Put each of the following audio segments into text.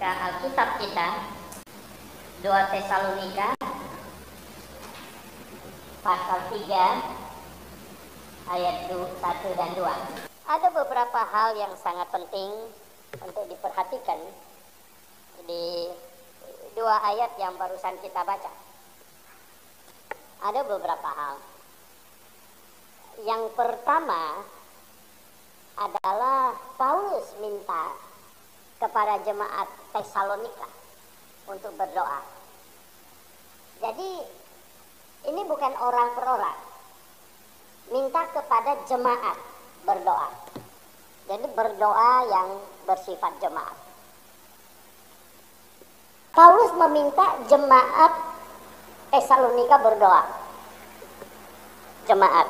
membuka Alkitab kita 2 Tesalonika pasal 3 ayat 1 dan 2. Ada beberapa hal yang sangat penting untuk diperhatikan di 2 ayat yang barusan kita baca. Ada beberapa hal. Yang pertama adalah Paulus minta kepada jemaat Tesalonika untuk berdoa. Jadi ini bukan orang per orang. Minta kepada jemaat berdoa. Jadi berdoa yang bersifat jemaat. Paulus meminta jemaat Tesalonika berdoa. Jemaat.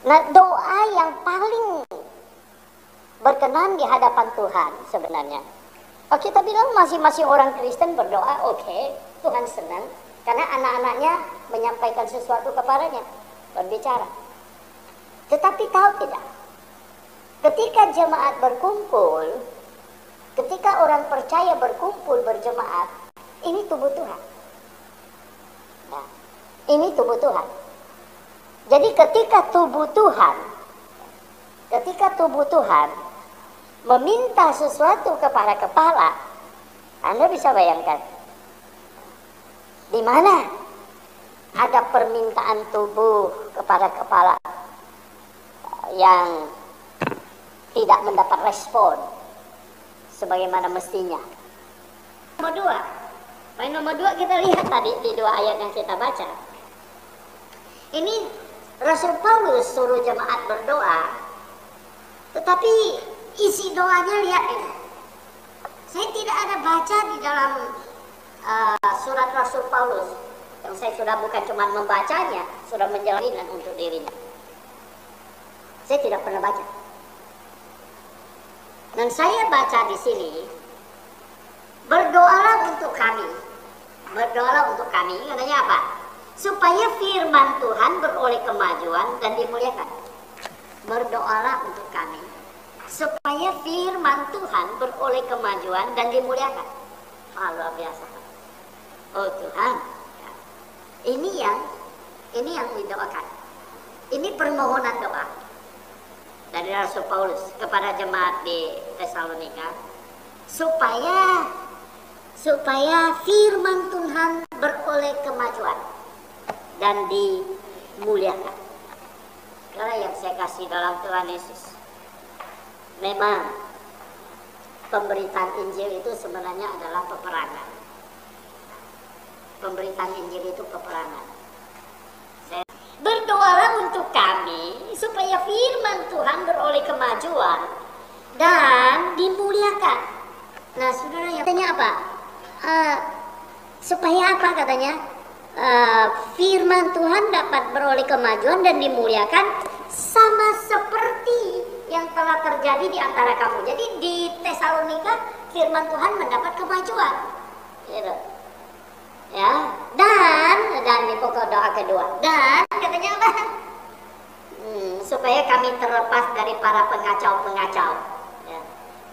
Nah, doa yang paling berkenan di hadapan Tuhan sebenarnya. Kalau kita bilang masing-masing orang Kristen berdoa, oke, Tuhan senang. Karena anak-anaknya menyampaikan sesuatu kepadanya, berbicara. Tetapi tahu tidak? Ketika jemaat berkumpul, ketika orang percaya berkumpul berjemaat, ini tubuh Tuhan. Nah, ini tubuh Tuhan. Jadi ketika tubuh Tuhan meminta sesuatu kepada kepala, Anda bisa bayangkan di mana ada permintaan tubuh kepada kepala yang tidak mendapat respon sebagaimana mestinya. Nomor 2 kita lihat tadi di 2 ayat yang kita baca. Ini Rasul Paulus suruh jemaat berdoa, tetapi isi doanya lihat ini. Saya tidak ada baca di dalam surat Rasul Paulus. Yang saya sudah bukan cuma membacanya, sudah menjalaninya untuk dirinya. Saya tidak pernah baca. Dan saya baca di sini, berdoalah untuk kami. Berdoalah untuk kami, katanya apa? Supaya firman Tuhan beroleh kemajuan dan dimuliakan. Berdoalah untuk kami, supaya firman Tuhan beroleh kemajuan dan dimuliakan. Luar biasa. Oh Tuhan, ini yang didoakan. Ini permohonan doa dari Rasul Paulus kepada jemaat di Tesalonika, supaya firman Tuhan beroleh kemajuan dan dimuliakan. Karena yang saya kasih dalam Tuhan Yesus, memang pemberitaan Injil itu sebenarnya adalah peperangan. Pemberitaan Injil itu peperangan. Berdoalah untuk kami supaya firman Tuhan beroleh kemajuan dan dimuliakan. Nah, saudara, yang katanya apa? Supaya apa katanya? Firman Tuhan dapat beroleh kemajuan dan dimuliakan sama seperti yang telah terjadi di antara kamu. Jadi di Tesalonika firman Tuhan mendapat kemajuan, gitu. Ya, dan di pokok doa kedua, dan katanya apa? Supaya kami terlepas dari para pengacau-pengacau, ya.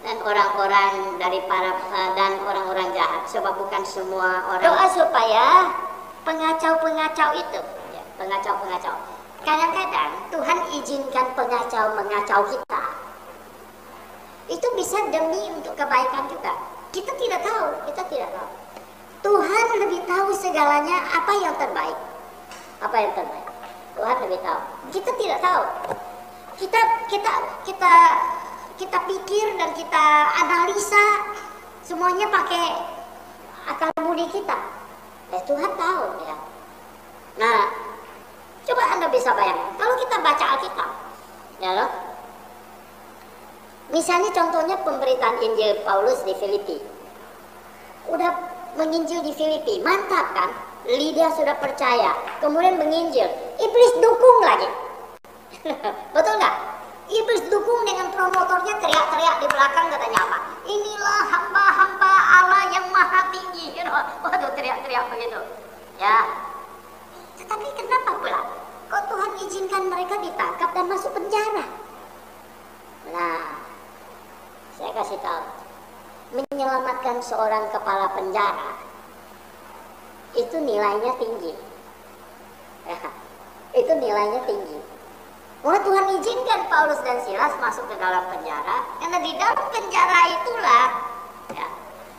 Dan orang-orang dan orang-orang jahat. Sebab bukan semua orang. Doa supaya pengacau-pengacau itu, ya, pengacau-pengacau. Kadang-kadang Tuhan izinkan pengacau mengacau kita. Itu bisa demi untuk kebaikan juga. Kita tidak tahu. Tuhan lebih tahu segalanya, apa yang terbaik. Tuhan lebih tahu. Kita tidak tahu. Kita pikir dan kita analisa semuanya pakai akal budi kita. Tuhan tahu, ya. Nah, coba Anda bisa bayangkan kalau kita baca Alkitab, ya loh. Misalnya contohnya pemberitaan Injil Paulus di Filipi. Udah menginjil di Filipi, mantap kan? Lydia sudah percaya, kemudian menginjil. Iblis dukung lagi. Betul nggak? Iblis dukung dengan promotornya, teriak-teriak di belakang, katanya apa? Inilah hamba-hamba Allah yang maha tinggi. Waduh, teriak-teriak begitu. Ya. Tetapi kenapa pula? Kok Tuhan izinkan mereka ditangkap dan masuk penjara? Nah, saya kasih tahu. menyelamatkan seorang kepala penjara itu nilainya tinggi. Ya, itu nilainya tinggi. Mulai Tuhan izinkan Paulus dan Silas masuk ke dalam penjara, karena di dalam penjara itulah ya,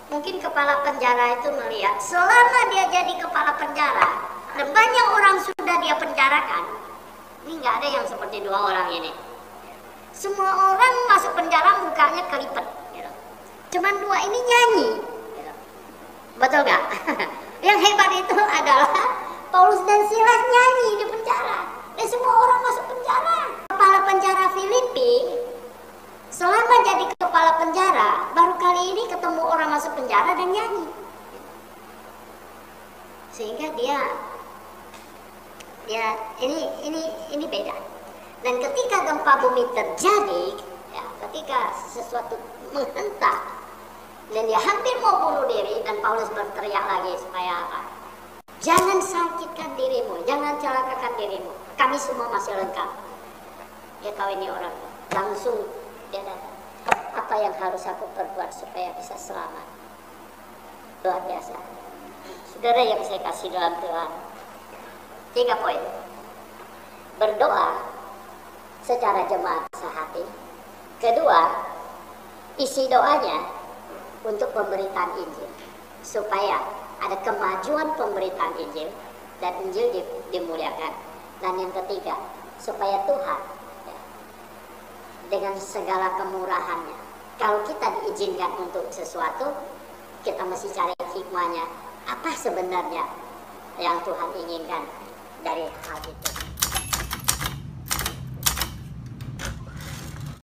mungkin kepala penjara itu melihat selama dia jadi kepala penjara dan banyak orang sudah dia penjarakan, ini nggak ada yang seperti dua orang ini. Semua orang masuk penjara mukanya kelipet gitu. Cuman dua ini nyanyi gitu. Betul nggak? Yang hebat itu adalah Paulus dan Silas nyanyi di penjara dan semua orang masuk penjara. Kepala penjara Filipi selama jadi kepala penjara baru kali ini ketemu orang masuk penjara dan nyanyi, sehingga dia ini beda. Dan ketika gempa bumi terjadi, ya, ketika sesuatu menghentak dan dia hampir mau bunuh diri, dan Paulus berteriak lagi supaya apa? Jangan sakitkan dirimu, jangan celakakan dirimu. Kami semua masih lengkap. Dia tahu ini orang, langsung dia datang. Apa yang harus aku perbuat supaya bisa selamat? Luar biasa. Saudara yang saya kasih dalam Tuhan, 3 poin. Berdoa secara jemaat sehati. Kedua, isi doanya untuk pemberitaan Injil, supaya ada kemajuan pemberitaan Injil dan Injil dimuliakan. Dan yang ketiga, supaya Tuhan ya, dengan segala kemurahannya, kalau kita diizinkan untuk sesuatu, kita mesti cari hikmahnya. Apa sebenarnya yang Tuhan inginkan dari hal itu?